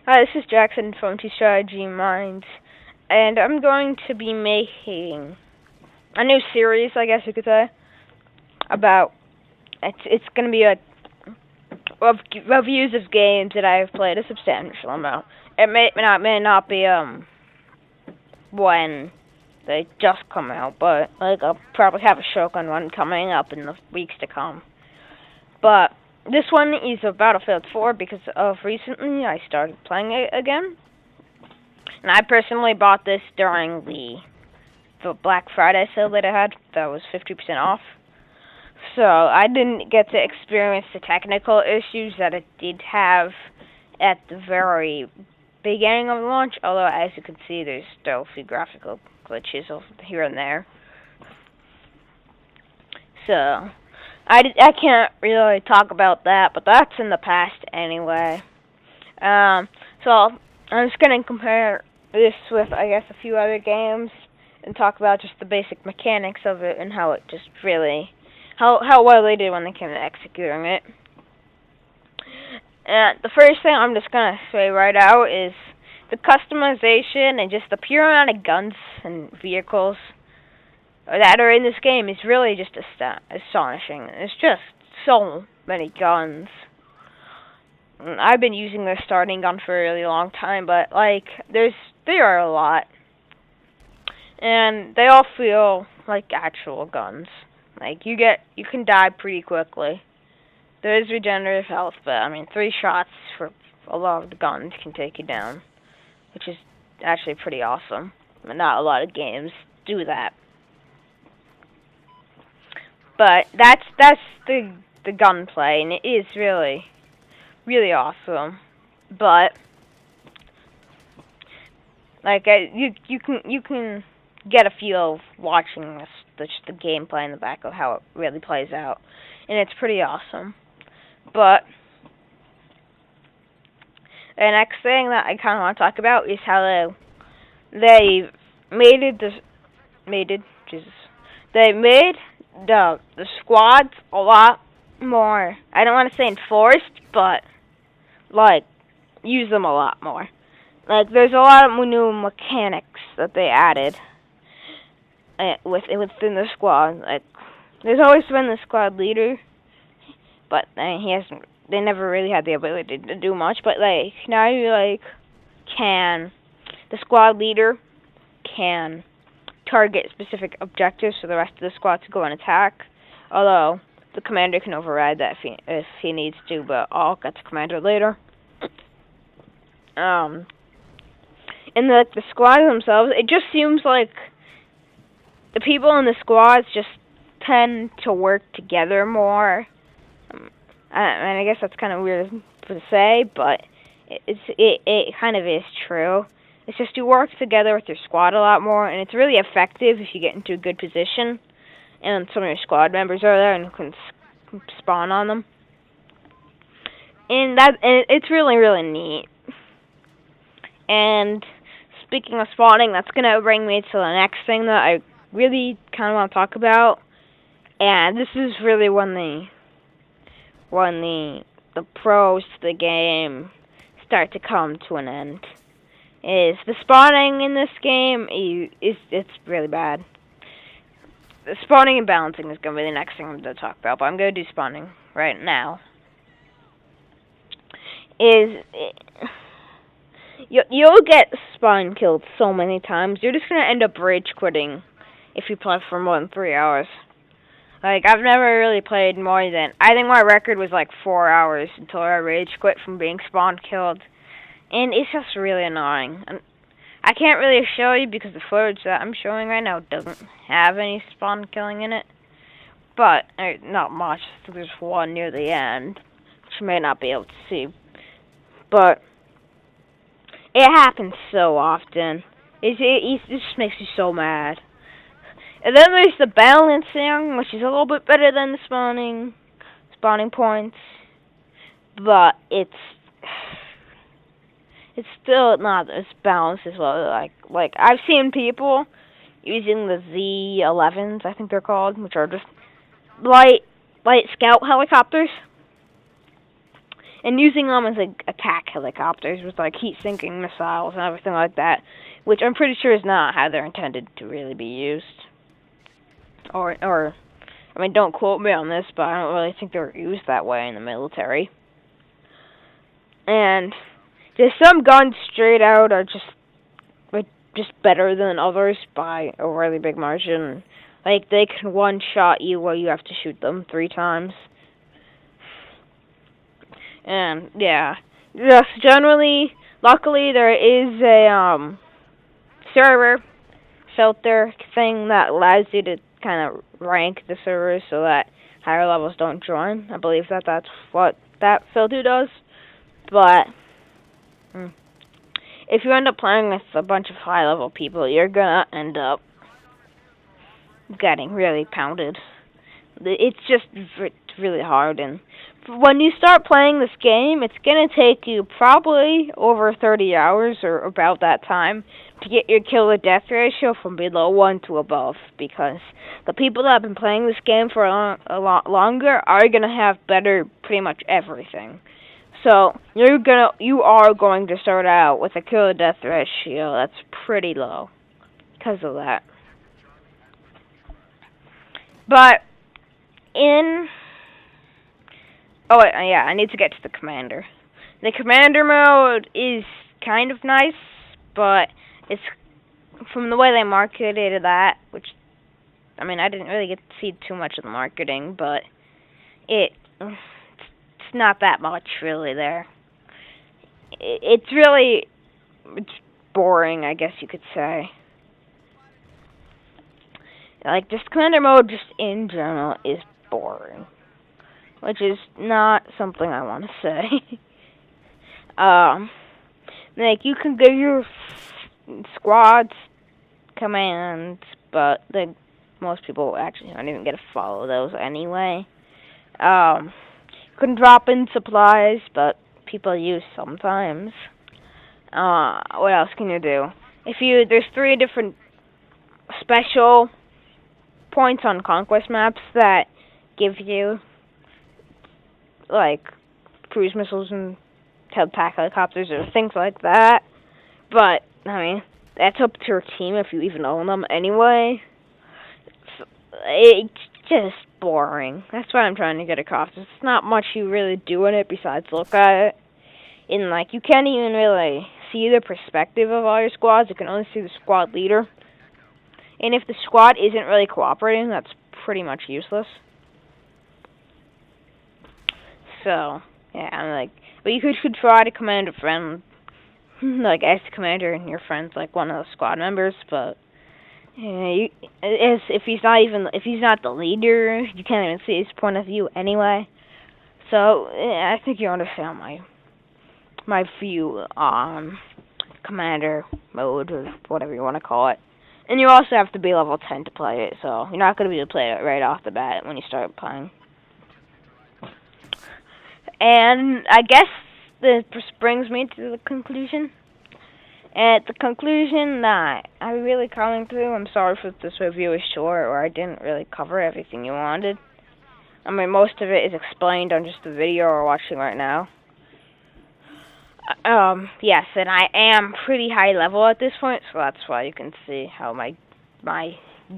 Hi, this is Jackson from 2StrategyMinds, and I'm going to be making a new series, I guess you could say, about it's going to be a reviews of games that I have played a substantial amount. It may not be when they just come out, but like I'll probably have a Shogun one coming up in the weeks to come. But this one is a Battlefield 4 because of recently I started playing it again. And I personally bought this during the Black Friday sale that it had. That was 50% off. So I didn't get to experience the technical issues that it did have at the very beginning of the launch. Although, as you can see, there's still a few graphical glitches here and there. So I can't really talk about that, but that's in the past anyway. So I'm just gonna compare this with, I guess, a few other games and talk about just the basic mechanics of it and how it just really, how well they did when they came to executing it. And the first thing I'm just gonna say right out is the customization and just the pure amount of guns and vehicles that are in this game is really just astonishing. There's just so many guns. I've been using the starting gun for a really long time, but like there are a lot, and they all feel like actual guns. Like you can die pretty quickly. There is regenerative health, but I mean 3 shots for a lot of the guns can take you down, which is actually pretty awesome. But not a lot of games do that. But that's the gunplay, and it is really awesome. But like you can get a feel of watching the gameplay in the back of how it really plays out, and it's pretty awesome. But the next thing that I kind of want to talk about is how they made the squads a lot more. I don't want to say enforced, but like use them a lot more. Like there's a lot of new mechanics that they added within the squad. Like there's always been the squad leader, but they never really had the ability to do much. But like now the squad leader can target specific objectives for the rest of the squad to go and attack. Although the commander can override that if he needs to, but I'll get to commander later. And the squads themselves, it just seems like the people in the squads just tend to work together more. And I guess that's kind of weird to say, but it kind of is true. It's just you work together with your squad a lot more, and it's really effective if you get into a good position and some of your squad members are there and you can spawn on them. And it's really neat. And speaking of spawning, that's gonna bring me to the next thing that I really kind of want to talk about. And this is really when the pros to the game start to come to an end. Is the spawning in this game it's really bad. The spawning and balancing is going to be the next thing I'm going to talk about, but I'm going to do spawning right now. You'll get spawn killed so many times, you're just going to end up rage quitting if you play for more than 3 hours. Like, I've never really played more than, I think my record was like 4 hours until I rage quit from being spawn killed. And it's just really annoying. And I can't really show you because the footage that I'm showing right now doesn't have any spawn killing in it. But, not much. There's one near the end, which you may not be able to see. But it happens so often. It just makes you so mad. And then there's the balancing, which is a little bit better than the spawning points. But it's still not as balanced as well. Like I've seen people using the Z11s, I think they're called, which are just light scout helicopters. and using them as like attack helicopters with like heat-sinking missiles and everything like that, which I'm pretty sure is not how they're intended to really be used. Or I mean, don't quote me on this, but I don't really think they're used that way in the military. And there's some guns straight out are just better than others by a really big margin. Like, they can one-shot you while you have to shoot them 3 times. And, yeah. Just generally, luckily, there is a, server filter thing that allows you to kind of rank the servers so that higher levels don't join. I believe that's what that filter does. But if you end up playing with a bunch of high-level people, you're gonna end up getting really pounded. It's just really hard, and when you start playing this game, it's gonna take you probably over 30 hours or about that time to get your kill-to-death ratio from below 1 to above, because the people that have been playing this game for a lot longer are gonna have better pretty much everything. So you are going to start out with a kill-to-death ratio that's pretty low because of that. But I need to get to the commander. The commander mode is kind of nice, but it's from the way they marketed that, which I mean, I didn't really get to see too much of the marketing, but it's not that much really there. It's boring, I guess you could say. Like, just commander mode just in general is boring, which is not something I want to say. Like, you can give your squads commands, but most people actually don't even get to follow those anyway. You can drop in supplies, but people use sometimes. What else can you do? There's 3 different special points on conquest maps that give you like cruise missiles and attack helicopters or things like that. But I mean, that's up to your team if you even own them anyway. It's just boring. That's what I'm trying to get across. There's not much you really do in it besides look at it. And like, you can't even really see the perspective of all your squads. You can only see the squad leader. And if the squad isn't really cooperating, that's pretty much useless. So, yeah, I'm like, but you could try to command a friend, like as the commander, and your friend's like one of the squad members, but yeah, if he's not the leader, you can't even see his point of view anyway. So yeah, I think you understand my view on commander mode, or whatever you want to call it. And you also have to be level 10 to play it, so you're not going to be able to play it right off the bat when you start playing. And I guess this brings me to the conclusion. At the conclusion that I'm really coming to, I'm sorry if this review is short or I didn't really cover everything you wanted. I mean, most of it is explained on just the video we're watching right now. Yes, and I am pretty high level at this point, so that's why you can see how my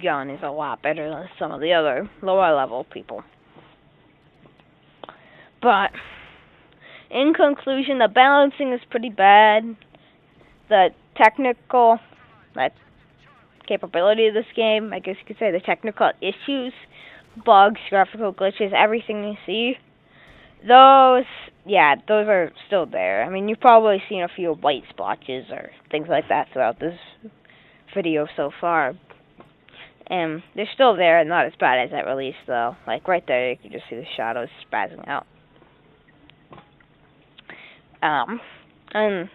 gun is a lot better than some of the other lower level people. But in conclusion, the balancing is pretty bad. The technical capability of this game, I guess you could say the technical issues, bugs, graphical glitches, everything you see, those are still there. I mean, you've probably seen a few white splotches or things like that throughout this video so far. And they're still there, not as bad as that release though. Like right there, you can just see the shadows spazzing out. And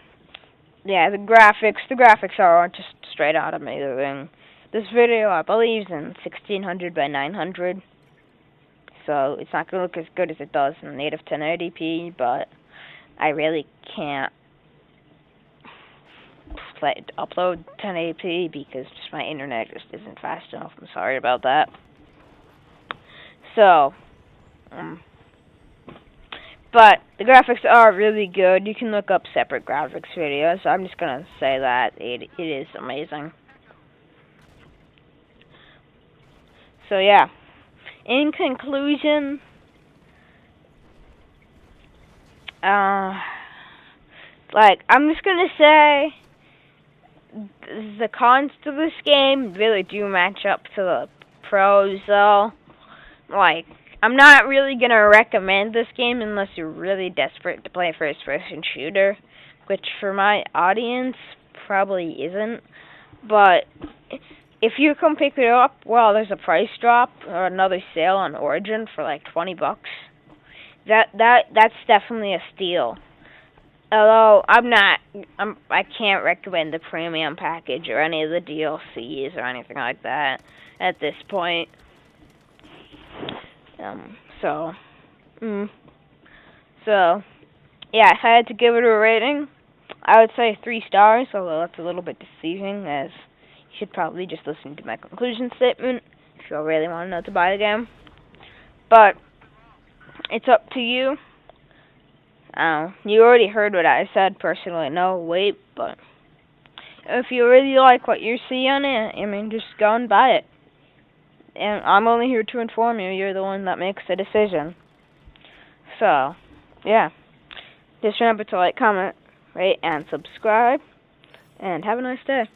yeah, the graphics are just straight out amazing. This video, I believe, is in 1600 by 900. So it's not going to look as good as it does in native 1080p, but I really can't upload 1080p because just my internet just isn't fast enough. I'm sorry about that. So, But the graphics are really good. You can look up separate graphics videos. So I'm just gonna say that it is amazing. So yeah. In conclusion, like I'm just gonna say the cons to this game really do match up to the pros, though. Like, I'm not really gonna recommend this game unless you're really desperate to play a first-person shooter, which for my audience probably isn't. But if you come pick it up, well, there's a price drop or another sale on Origin for like $20. That's definitely a steal. Although I can't recommend the premium package or any of the DLCs or anything like that at this point. So yeah, if I had to give it a rating, I would say 3 stars, although that's a little bit deceiving, as you should probably just listen to my conclusion statement if you really want to know to buy the game. But it's up to you. You already heard what I said. Personally, no weight, but if you really like what you see on it, I mean, just go and buy it. And I'm only here to inform you. You're the one that makes the decision. So, yeah. Just remember to like, comment, rate, and subscribe. And have a nice day.